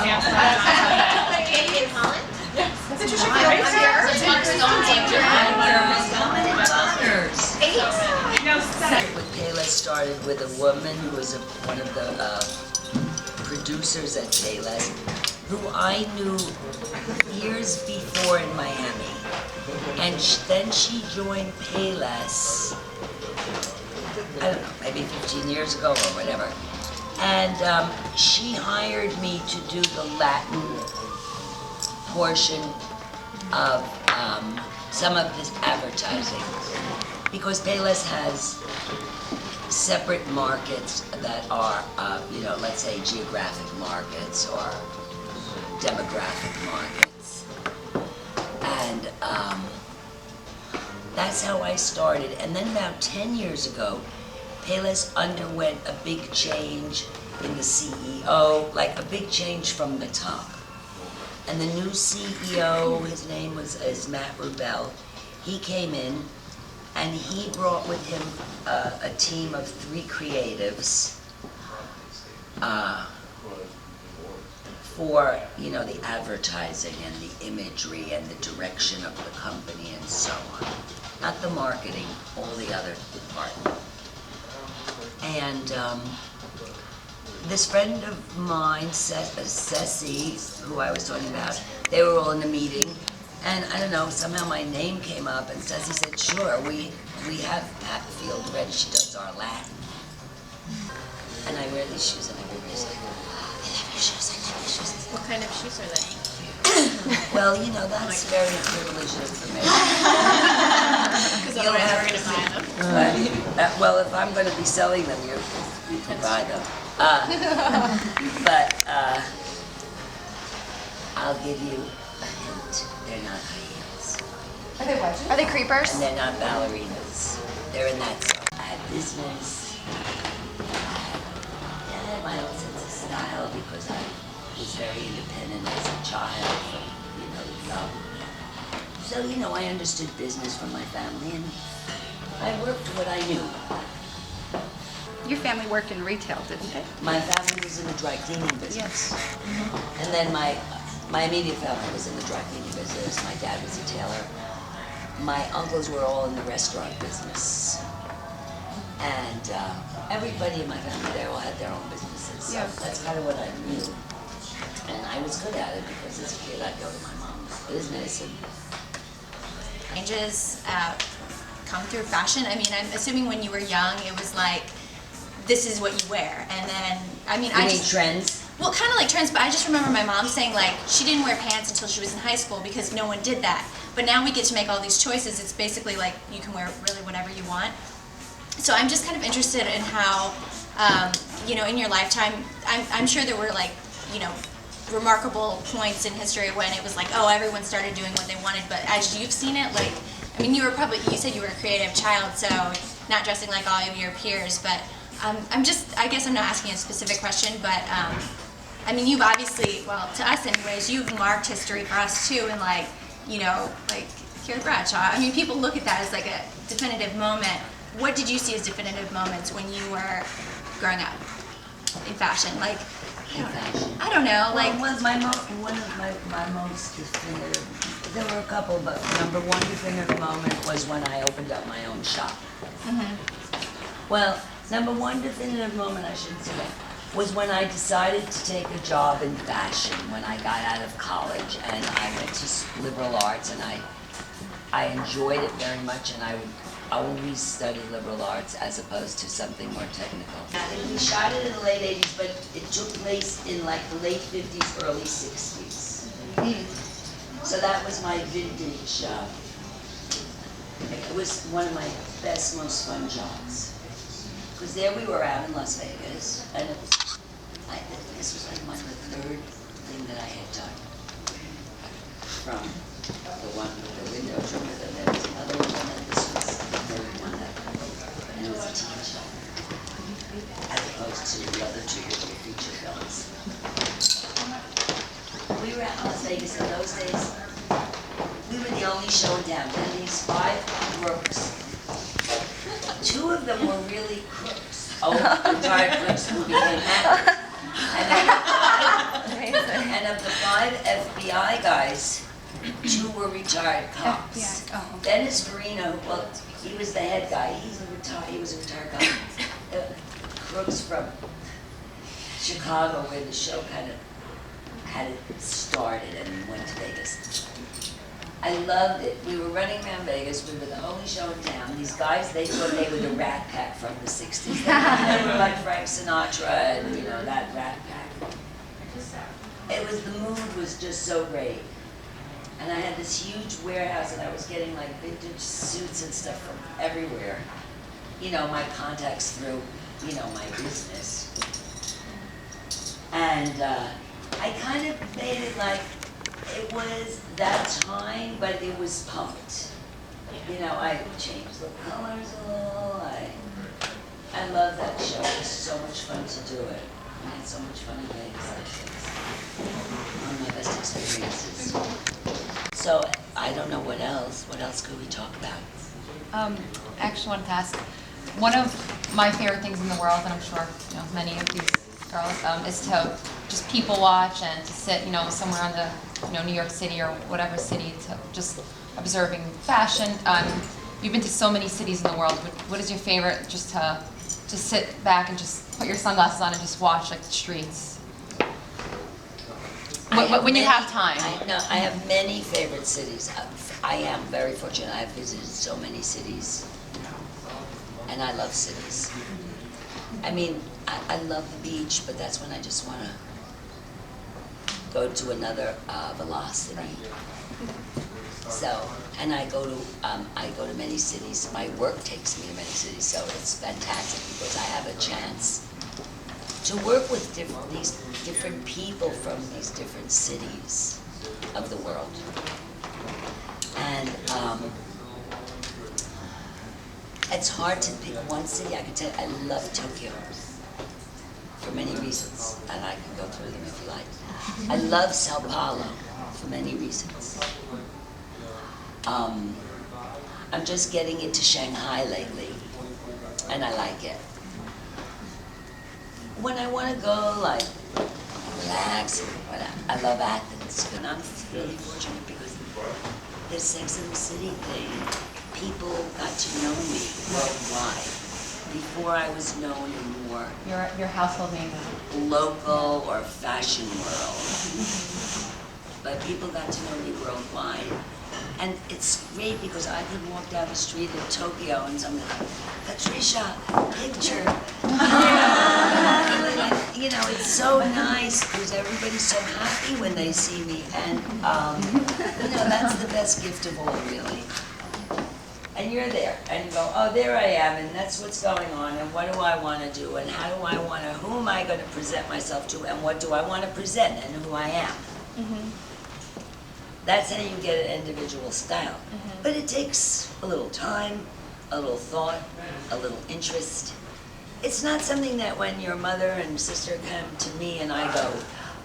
In Holland? Patricia, With Payless started with a woman who was one of the producers at Payless, who I knew years before in Miami, and then she joined Payless, I don't know, maybe 15 years ago or whatever, and she hired me to do the Latin portion of some of this advertising, because Payless has separate markets that are, let's say geographic markets or demographic markets. And that's how I started. And then about 10 years ago, Payless underwent a big change in the CEO, like a big change from the top. And the new CEO, his name is Matt Rubel. He came in and he brought with him a team of 3 creatives for, the advertising and the imagery and the direction of the company and so on. Not the marketing, all the other departments. And this friend of mine, Ceci, who I was talking about, they were all in a meeting, and I don't know, somehow my name came up, and Ceci said, sure, we have Hatfield ready, she does our Latin. And I wear these shoes, and everybody's like, I love your shoes, I love your shoes. What kind of shoes are they? Well, that's very privileged information. Because otherwise we're going to buy them. Well, if I'm going to be selling them, you can buy them. But I'll give you a hint. They're not high heels. Are they what? Are they creepers? And they're not ballerinas. They're in that zone. I had business. I had my own sense of style because I was very independent as a child from, young. So, I understood business from my family, and I worked what I knew. Your family worked in retail, didn't they? My family was in the dry cleaning business. And then my immediate family was in the dry cleaning business. My dad was a tailor. My uncles were all in the restaurant business. And everybody in my family, they all had their own businesses. So that's kind of what I knew. And I was good at it because as a kid I'd go to my mom's business. And Changes come through fashion. I mean, I'm assuming when you were young, it was like, this is what you wear. And then, you mean trends? Well, kind of like trends, but I just remember my mom saying, like, she didn't wear pants until she was in high school because no one did that. But now we get to make all these choices. It's basically like you can wear really whatever you want. So I'm just kind of interested in how, in your lifetime, I'm sure there were like, remarkable points in history when it was like, oh, everyone started doing what they wanted. But as you've seen it, like, I mean, you said you were a creative child, so not dressing like all of your peers, but I guess I'm not asking a specific question, but I mean, you've obviously, well, to us anyways, you've marked history for us too, and like Carrie Bradshaw. I mean, people look at that as like a definitive moment. What did you see as definitive moments when you were growing up in fashion? Like, I don't know. Like, one of my most definitive. There were a couple, but number one definitive moment was when I opened up my own shop. Well, number one definitive moment, I should say, was when I decided to take a job in fashion when I got out of college, and I went to liberal arts, and I enjoyed it very much, and I would always study liberal arts as opposed to something more technical. And we shot it in the late 80s, but it took place in like the late 50s, early 60s. So that was my vintage, it was one of my best, most fun jobs. Because there we were out in Las Vegas, and it was, this was like the third thing that I had done. From the one with the window trimmer, then there was another one, and then this was the third one that, and it was a TV show. As opposed to the other two that were feature films. We were out in Las Vegas in those days. We were the only show in town. And these 5 crooks, 2 of them were really crooks. Oh, retired crooks who became actors. And of the 5 FBI guys, 2 were retired cops. FBI, oh, okay. Dennis Farina, well, he was the head guy. He was a retired guy. Crooks from Chicago, where the show kind of had it started, and we went to Vegas. I loved it. We were running around Vegas. We were the only show in town. These guys, they thought they were the Rat Pack from the 60s. They were like Frank Sinatra and, you know, that Rat Pack. The mood was just so great. And I had this huge warehouse, and I was getting like vintage suits and stuff from everywhere. You know, my contacts through, you know, my business. And I kind of made it like it was that time, but it was pumped. You know, I changed the colors a little. I love that show. It was so much fun to do it. I had so much fun in Vegas. One of my best experiences. So I don't know what else. What else could we talk about? Actually wanted to ask, one of my favorite things in the world, and I'm sure many of these girls, is to just people watch and to sit, somewhere on the, New York City or whatever city, to just observing fashion. You've been to so many cities in the world. What is your favorite? Just to sit back and just put your sunglasses on and just watch like the streets. When you have time. I have many favorite cities. I am very fortunate. I've visited so many cities, and I love cities. I mean, I love the beach, but that's when I just want to go to another velocity. So, and I go to many cities. My work takes me to many cities, so it's fantastic because I have a chance to work with these different people from these different cities of the world. And it's hard to pick one city. I can tell you, I love Tokyo for many reasons, and I can go through them if you like. I love Sao Paulo for many reasons. I'm just getting into Shanghai lately, and I like it. When I want to go, like, relax, I love Athens, and I'm really fortunate because the Sex and the City thing, people got to know me worldwide before I was known in more Your household name. local or fashion world. But people got to know me worldwide. And it's great because I could walk down the street in Tokyo and someone like, Patricia, picture. It's so nice because everybody's so happy when they see me. And, that's the best gift of all, really. And you're there, and you go, oh, there I am, and that's what's going on, and what do I want to do, and who am I going to present myself to, and what do I want to present, and who I am. Mm-hmm. That's how you get an individual style. Mm-hmm. But it takes a little time, a little thought, a little interest. It's not something that when your mother and sister come to me and I go,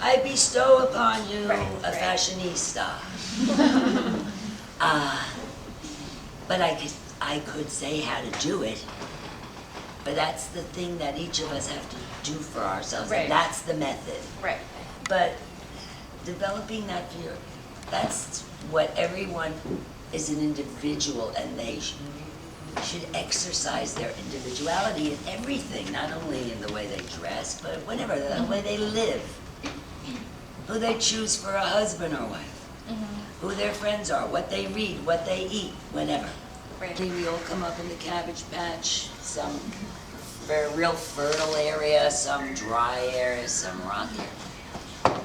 I bestow upon you a fashionista. But I could say how to do it. But that's the thing that each of us have to do for ourselves. Right. And that's the method. Right. But developing that fear, that's what everyone is an individual, and they should exercise their individuality in everything, not only in the way they dress, but whatever, the way they live. Who they choose for a husband or wife. Mm-hmm. Who their friends are, what they read, what they eat, whatever. Right. We all come up in the cabbage patch, some very real fertile area, some dry area, some rocky area.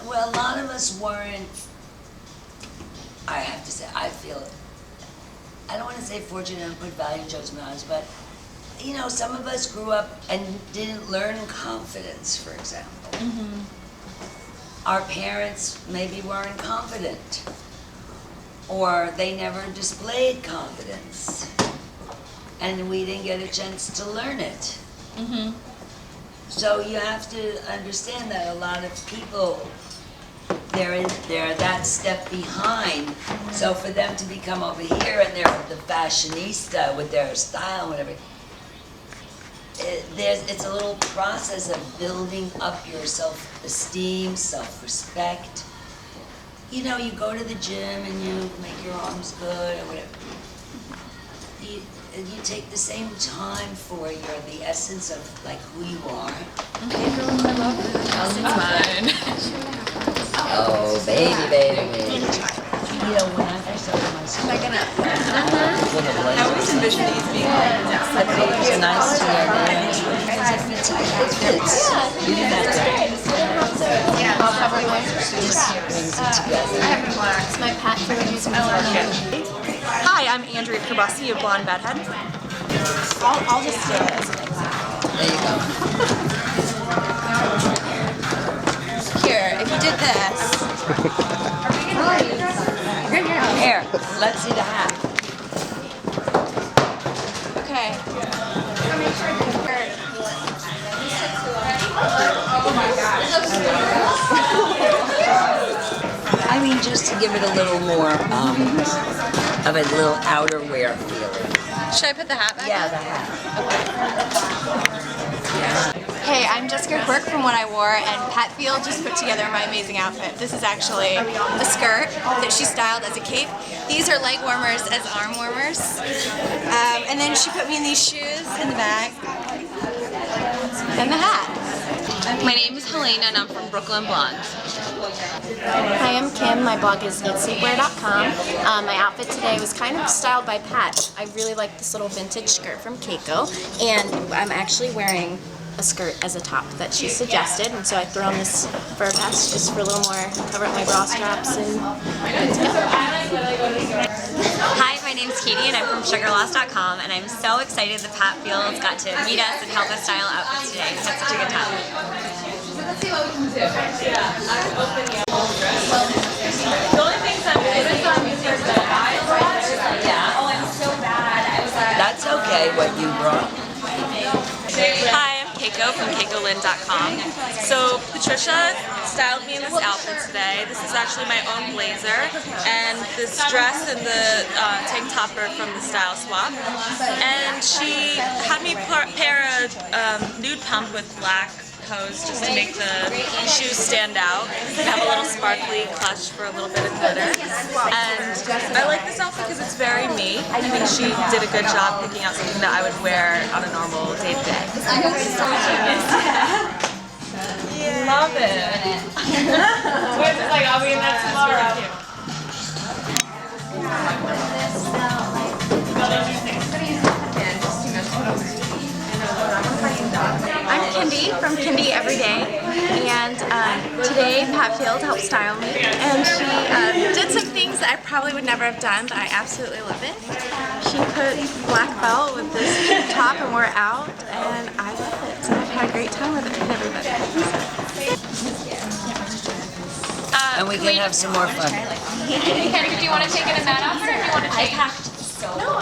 Well, a lot of us weren't, I have to say, I feel, I don't want to say fortunate and put value judgment on us, but, some of us grew up and didn't learn confidence, for example. Mm-hmm. Our parents maybe weren't confident, or they never displayed confidence, and we didn't get a chance to learn it. Mm-hmm. So you have to understand that a lot of people, they're that step behind. Mm-hmm. So for them to become over here and they're the fashionista with their style and whatever, it's a little process of building up your self-esteem, self-respect. You know, you go to the gym and you make your arms good or whatever. You take the same time for the essence of like who you are. Oh, baby. You know, when I first started my school, I always envisioned these being thought it was nice to wear nails because it fits. You didn't have to. It just brings it together. It's my Pat Patricia. Hi, I'm Andrea Kerbasi of Blonde Bedhead. I'll just do it as an example. There you go. Here, if you did this. Here, let's see the hat. Okay. I mean, just to give it a little more of a little outerwear feeling. Should I put the hat back? Yeah, the hat. Hey, I'm Jessica Quirk from What I Wore, and Pat Field just put together my amazing outfit. This is actually a skirt that she styled as a cape. These are leg warmers as arm warmers. And then she put me in these shoes and the bag and the hat. My name is Helena and I'm from Brooklyn Blonde. Hi, I'm Kim. My blog is eatseatwear.com. My outfit today was kind of styled by Pat. I really like this little vintage skirt from Keiko, and I'm actually wearing a skirt as a top that she suggested, and so I threw on this fur vest just for a little more, cover up my bra straps, and good to go. Hi, my name is Katie and I'm from sugarloss.com and I'm so excited that Pat Fields got to meet us and help us style outfits today. We had such a good time. Let's see what we can do. The only things I'm good at is the eyes. Yeah. Oh, I'm so bad. That's okay, what you brought. Hi, I'm Keiko from KeikoLyn.com. So Patricia styled me in this outfit today. This is actually my own blazer, and this dress and the tank top are from the Style Swap. And she had me pair a nude pump with black hose just to make the shoes stand out. They have a little sparkly clutch for a little bit of glitter. And I like this outfit because it's very me. I think she did a good job picking out something that I would wear on a normal day-to-day. Love it. It's like, I'll be in that tomorrow. I'm Kimby from Kimby Everyday, and today Pat Field helped style me, and she did some things that I probably would never have done, but I absolutely love it. She put black belt with this cute top and wore it out, and I love it. So I've had a great time with it with everybody. And we can have some more fun. Do you want to take it in that outfit or do you want to take it? No,